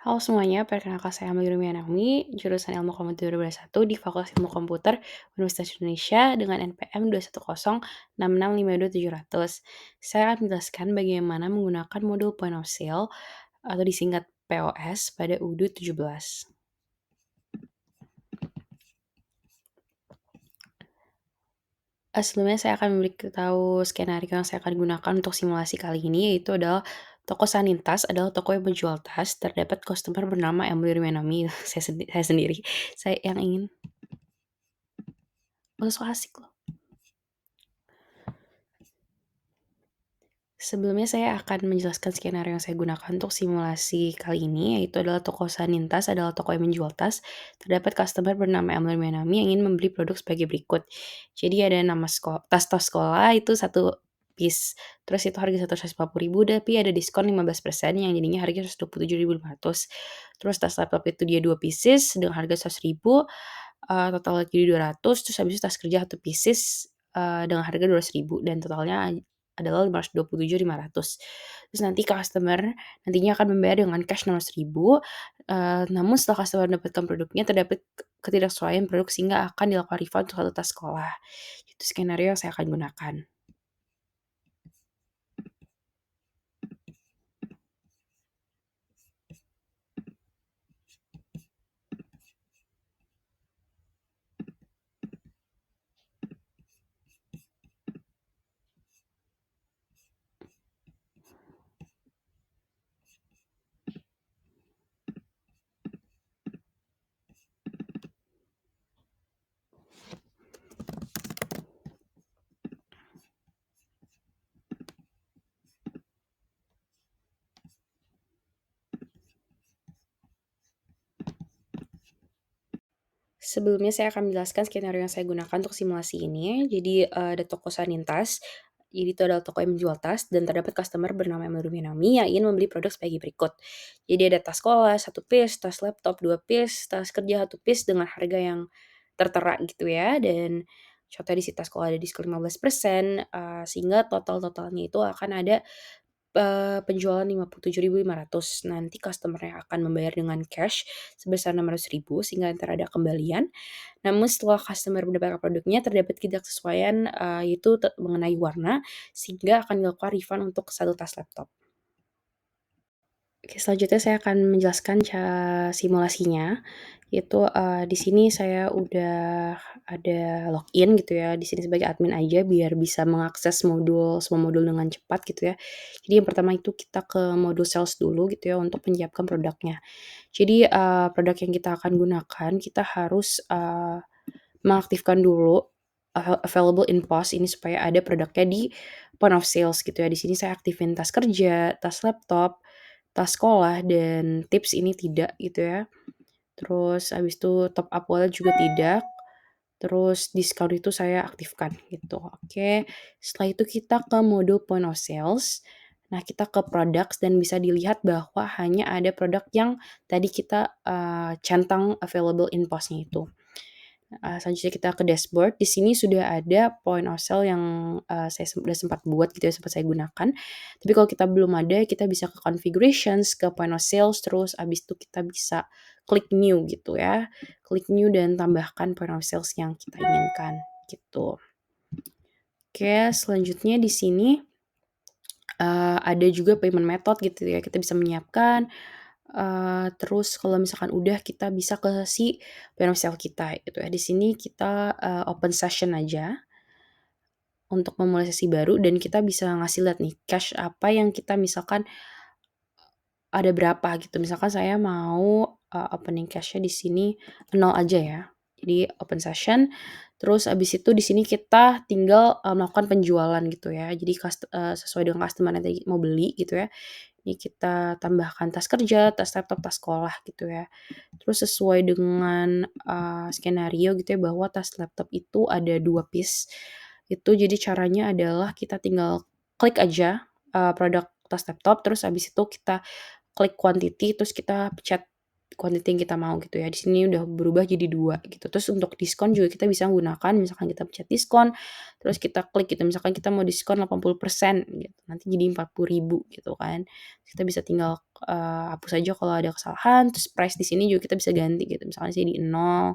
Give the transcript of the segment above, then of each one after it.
Halo semuanya, perkenalkan saya Amelia Nurmianahmi, jurusan Ilmu Komputer 2021 di Fakultas Ilmu Komputer Universitas Indonesia dengan NPM 21066527700. Saya akan menjelaskan bagaimana menggunakan modul point of sale atau disingkat POS pada UDU 17. Sebelumnya saya akan memberitahu skenario yang saya akan gunakan untuk simulasi kali ini, yaitu adalah toko Sanintas adalah toko yang menjual tas. Terdapat customer bernama Emily Rimanami, saya sendiri, saya yang ingin so asik loh. Sebelumnya saya akan menjelaskan skenario yang saya gunakan untuk simulasi kali ini, yaitu adalah toko Sanintas adalah toko yang menjual tas. Terdapat customer bernama Emily Menami yang ingin membeli produk sebagai berikut. Jadi ada nama tas-tas sekolah itu satu piece, terus itu harga 150.000 tapi ada diskon 15% yang jadinya harga 127.500. Terus tas laptop itu dia 2 pieces dengan harga 100.000, total jadi 200, terus habis itu tas kerja 1 pieces, dengan harga 200.000 dan totalnya adalah 527.500. Terus nanti customer nantinya akan membayar dengan cash 16.000, namun setelah customer mendapatkan produknya terdapat ketidaksesuaian produk sehingga akan dilakukan refund untuk satu tas sekolah. Itu skenario yang saya akan gunakan. Sebelumnya saya akan menjelaskan skenario yang saya gunakan untuk simulasi ini. Jadi, ada toko Sanintas, jadi itu adalah toko yang menjual tas dan terdapat customer bernama Emily Minami yang ingin membeli produk sebagai berikut. Jadi ada tas sekolah 1 piece, tas laptop 2 piece, tas kerja 1 piece dengan harga yang tertera gitu ya, dan contohnya di si tas sekolah ada diskon 15%, sehingga total-totalnya itu akan ada penjualan 57.500. Nanti customer-nya akan membayar dengan cash sebesar 600.000 sehingga entar ada kembalian. Namun setelah customer mendapatkan produknya terdapat ketidaksesuaian, yaitu mengenai warna, sehingga akan dilakukan refund untuk satu tas laptop. Oke, selanjutnya saya akan menjelaskan simulasinya, yaitu, di sini saya udah ada login gitu ya, di sini sebagai admin aja biar bisa mengakses semua modul dengan cepat gitu ya. Jadi yang pertama itu kita ke modul sales dulu gitu ya untuk menyiapkan produknya. Jadi, produk yang kita akan gunakan, kita harus, mengaktifkan dulu available in POS ini supaya ada produknya di point of sales gitu ya. Di sini saya aktifin tas kerja, tas laptop, tas sekolah, dan tips ini tidak gitu ya. Terus habis itu top up wallet juga tidak, terus diskon itu saya aktifkan gitu, oke. Setelah itu kita ke modul point of sales. Nah, kita ke products dan bisa dilihat bahwa hanya ada produk yang tadi kita, centang available in POS-nya itu. Selanjutnya kita ke dashboard, di sini sudah ada point of sale yang, saya udah sempat buat gitu ya, sempat saya gunakan. Tapi kalau kita belum ada, kita bisa ke configurations, ke point of sales, terus abis itu kita bisa klik new gitu ya. Klik new dan tambahkan point of sales yang kita inginkan, gitu. Oke, selanjutnya di sini, ada juga payment method gitu ya, kita bisa menyiapkan, terus kalau misalkan udah kita bisa ke si point of sale kita gitu ya. Di sini kita, open session aja untuk memulai sesi baru dan kita bisa ngasih lihat nih cash apa yang kita misalkan ada berapa gitu. Misalkan saya mau, opening cash-nya di sini 0 aja ya. Jadi open session, terus abis itu di sini kita tinggal, melakukan penjualan gitu ya. Jadi sesuai dengan customer yang tadi mau beli gitu ya. Ini kita tambahkan tas kerja, tas laptop, tas sekolah gitu ya. Terus sesuai dengan, skenario gitu ya bahwa tas laptop itu ada 2 piece. Itu jadi caranya adalah kita tinggal klik aja, produk tas laptop, terus abis itu kita klik quantity, terus kita pencet quantity yang kita mau gitu ya. Di sini udah berubah jadi 2 gitu. Terus untuk diskon juga kita bisa gunakan, misalkan kita pencet diskon, terus kita klik gitu, misalkan kita mau diskon 80% gitu, nanti jadi 40.000 gitu kan. Kita bisa tinggal, hapus aja kalau ada kesalahan, terus price di sini juga kita bisa ganti gitu, misalkan di sini 0,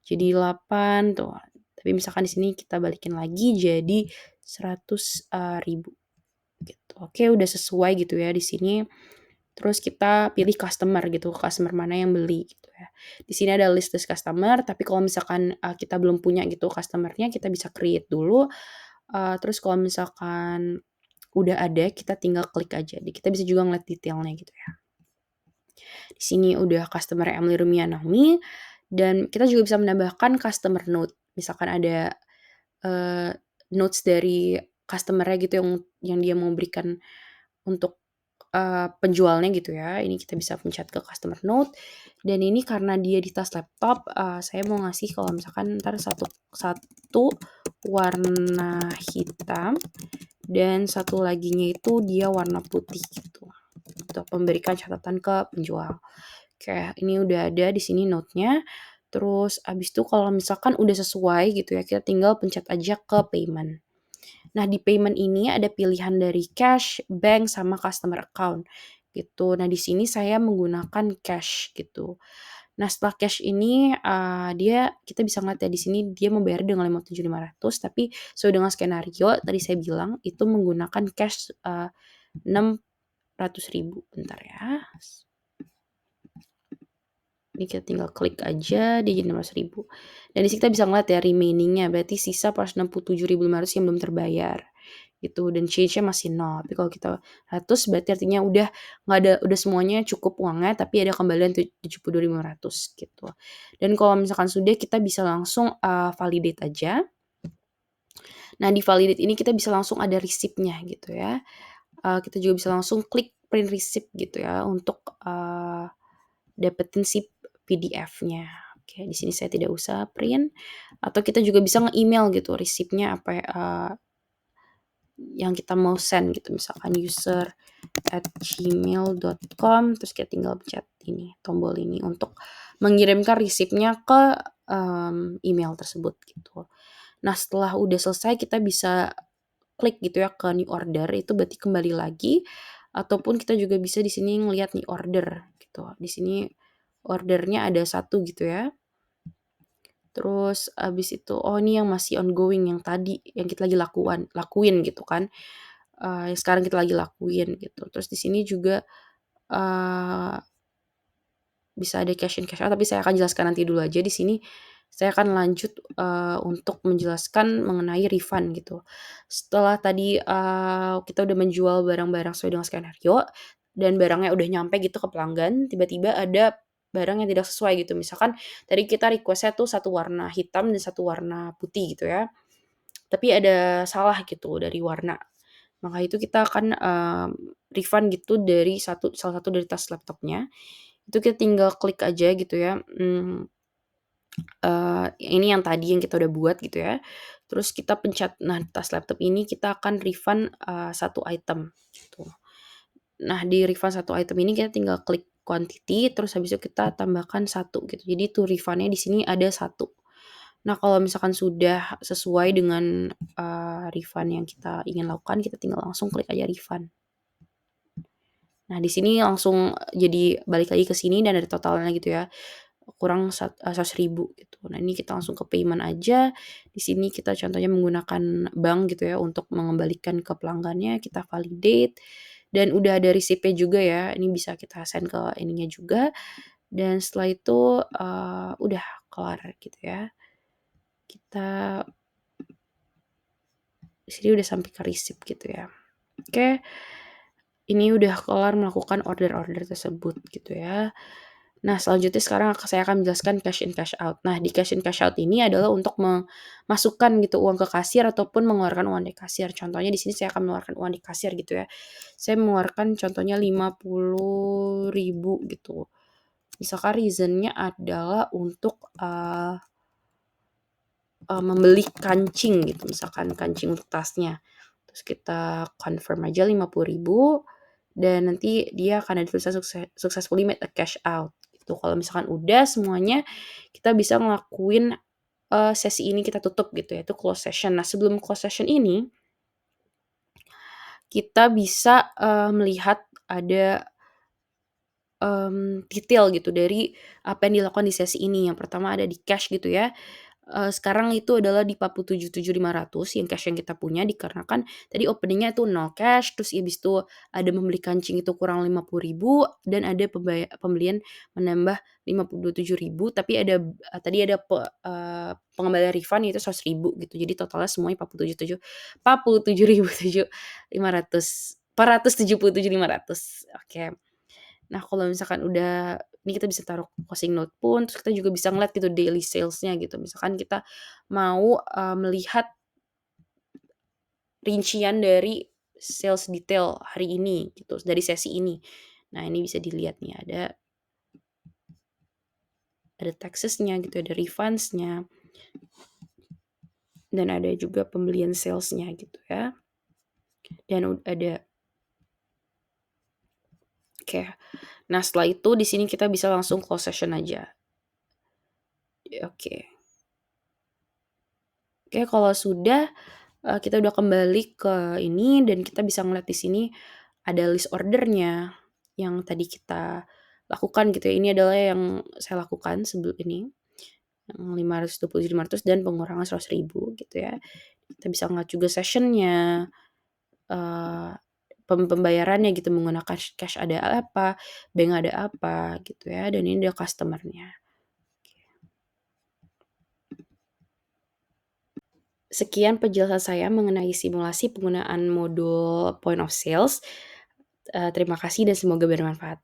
jadi 8 tuh. Tapi misalkan di sini kita balikin lagi jadi 100.000 gitu. Oke, udah sesuai gitu ya di sini. Terus kita pilih customer gitu, customer mana yang beli gitu ya. Di sini ada list customer, tapi kalau misalkan, kita belum punya gitu customer-nya, kita bisa create dulu, terus kalau misalkan udah ada, kita tinggal klik aja. Kita bisa juga ngeliat detailnya gitu ya. Di sini udah customer Emily Rumianami, dan kita juga bisa menambahkan customer note. Misalkan ada, eee, notes dari customer-nya gitu yang dia mau berikan untuk, penjualnya gitu ya. Ini kita bisa pencet ke customer note, dan ini karena dia di tas laptop, saya mau ngasih kalau misalkan entar satu warna hitam dan satu laginya itu dia warna putih gitu, untuk memberikan catatan ke penjual. Oke, ini udah ada di sini note-nya. Terus abis itu kalau misalkan udah sesuai gitu ya, kita tinggal pencet aja ke payment. Nah, di payment ini ada pilihan dari cash, bank, sama customer account gitu. Nah, di sini saya menggunakan cash gitu. Nah, setelah cash ini, kita bisa ngeliat ya di sini dia membayar dengan 57.500, tapi sesuai dengan skenario tadi saya bilang itu menggunakan cash, 600.000. Bentar ya. Ini kita tinggal klik aja, dia jadi 16.000. Dan di sini kita bisa ngeliat ya remaining-nya, berarti sisa 467.500 yang belum terbayar gitu, dan change-nya masih 0. Tapi kalau kita 100 berarti artinya udah semuanya cukup uangnya, tapi ada kembalian 72.500 gitu. Dan kalau misalkan sudah, kita bisa langsung, validate aja. Nah, di validate ini kita bisa langsung ada receipt-nya gitu ya. Kita juga bisa langsung klik print receipt gitu ya untuk, dapetin si PDF-nya. Oke, di sini saya tidak usah print, atau kita juga bisa nge-email gitu receipt-nya apa ya, yang kita mau send gitu, misalkan user@gmail.com, terus kita tinggal pencet ini, tombol ini untuk mengirimkan receipt-nya ke, email tersebut gitu. Nah, setelah udah selesai kita bisa klik gitu ya ke new order, itu berarti kembali lagi, ataupun kita juga bisa di sini ngelihat nih order gitu. Di sini ordernya ada 1 gitu ya. Terus abis itu, oh ini yang masih ongoing yang tadi, yang kita lagi lakuin gitu kan, yang sekarang kita lagi lakuin gitu. Terus di sini juga, eee, bisa ada cash in cash out, tapi saya akan jelaskan nanti dulu aja. Di sini saya akan lanjut, untuk menjelaskan mengenai refund gitu. Setelah tadi, kita udah menjual barang-barang sesuai dengan skenario dan barangnya udah nyampe gitu ke pelanggan, tiba-tiba ada barang yang tidak sesuai gitu. Misalkan tadi kita request-nya tuh satu warna hitam dan satu warna putih gitu ya, tapi ada salah gitu dari warna. Maka itu kita akan, refund gitu dari salah satu dari tas laptopnya. Itu kita tinggal klik aja gitu ya, ini yang tadi yang kita udah buat gitu ya. Terus kita pencet, nah tas laptop ini kita akan refund, 1 item gitu. Nah, di refund 1 item ini kita tinggal klik quantity, terus habis itu kita tambahkan 1 gitu. Jadi tuh refund-nya di sini ada 1. Nah, kalau misalkan sudah sesuai dengan, refund yang kita ingin lakukan, kita tinggal langsung klik aja refund. Nah, di sini langsung jadi balik lagi ke sini dan ada totalnya gitu ya, kurang 100.000 gitu. Nah, ini kita langsung ke payment aja. Di sini kita contohnya menggunakan bank gitu ya untuk mengembalikan ke pelanggannya, kita validate dan udah ada receipt-nya juga ya. Ini bisa kita send ke ininya juga, dan setelah itu, udah kelar gitu ya. Kita di sini udah sampai ke receipt gitu ya. Oke, ini udah kelar melakukan order-order tersebut gitu ya. Nah, selanjutnya sekarang saya akan menjelaskan cash in cash out. Nah, di cash in cash out ini adalah untuk memasukkan gitu uang ke kasir ataupun mengeluarkan uang dari kasir. Contohnya di sini saya akan mengeluarkan uang di kasir gitu ya. Saya mengeluarkan contohnya 50.000 gitu. Misalkan reason-nya adalah untuk, membeli kancing gitu, misalkan kancing untuk tasnya. Terus kita confirm aja 50.000 dan nanti dia akan ada tulisan successfully made a cash out. gitu. Kalau misalkan udah semuanya, kita bisa ngelakuin, sesi ini kita tutup gitu ya, itu close session. Nah, sebelum close session ini, kita bisa, melihat ada detail gitu dari apa yang dilakukan di sesi ini. Yang pertama ada di cash gitu ya, sekarang itu adalah di 47.500 yang cash yang kita punya dikarenakan tadi opening-nya itu 0 cash, terus habis itu ada membeli kancing itu kurang 50.000 dan ada pembelian menambah 57.000 tapi ada, tadi ada pengembalian refund yaitu 100.000 gitu. Jadi totalnya semuanya 477.500, oke. Nah, kalau misalkan udah ini kita bisa taruh closing note pun, terus kita juga bisa ngeliat gitu daily sales-nya gitu. Misalkan kita mau, melihat rincian dari sales detail hari ini gitu, dari sesi ini. Nah, ini bisa dilihat nih ada taxes-nya gitu, ada refunds-nya, dan ada juga pembelian sales-nya gitu ya. Dan ada oke. Nah, setelah itu di sini kita bisa langsung close session aja. Oke. Oke, kalau sudah, kita udah kembali ke ini dan kita bisa ngeliat di sini ada list ordernya yang tadi kita lakukan gitu ya. Ini adalah yang saya lakukan sebelum ini, yang 527.500 dan pengurangan 100.000 gitu ya. Kita bisa ngeliat juga session-nya, eee, pembayarannya gitu menggunakan cash ada apa, bank ada apa gitu ya, dan ini ada customer-nya. Sekian penjelasan saya mengenai simulasi penggunaan modul point of sales. Terima kasih dan semoga bermanfaat.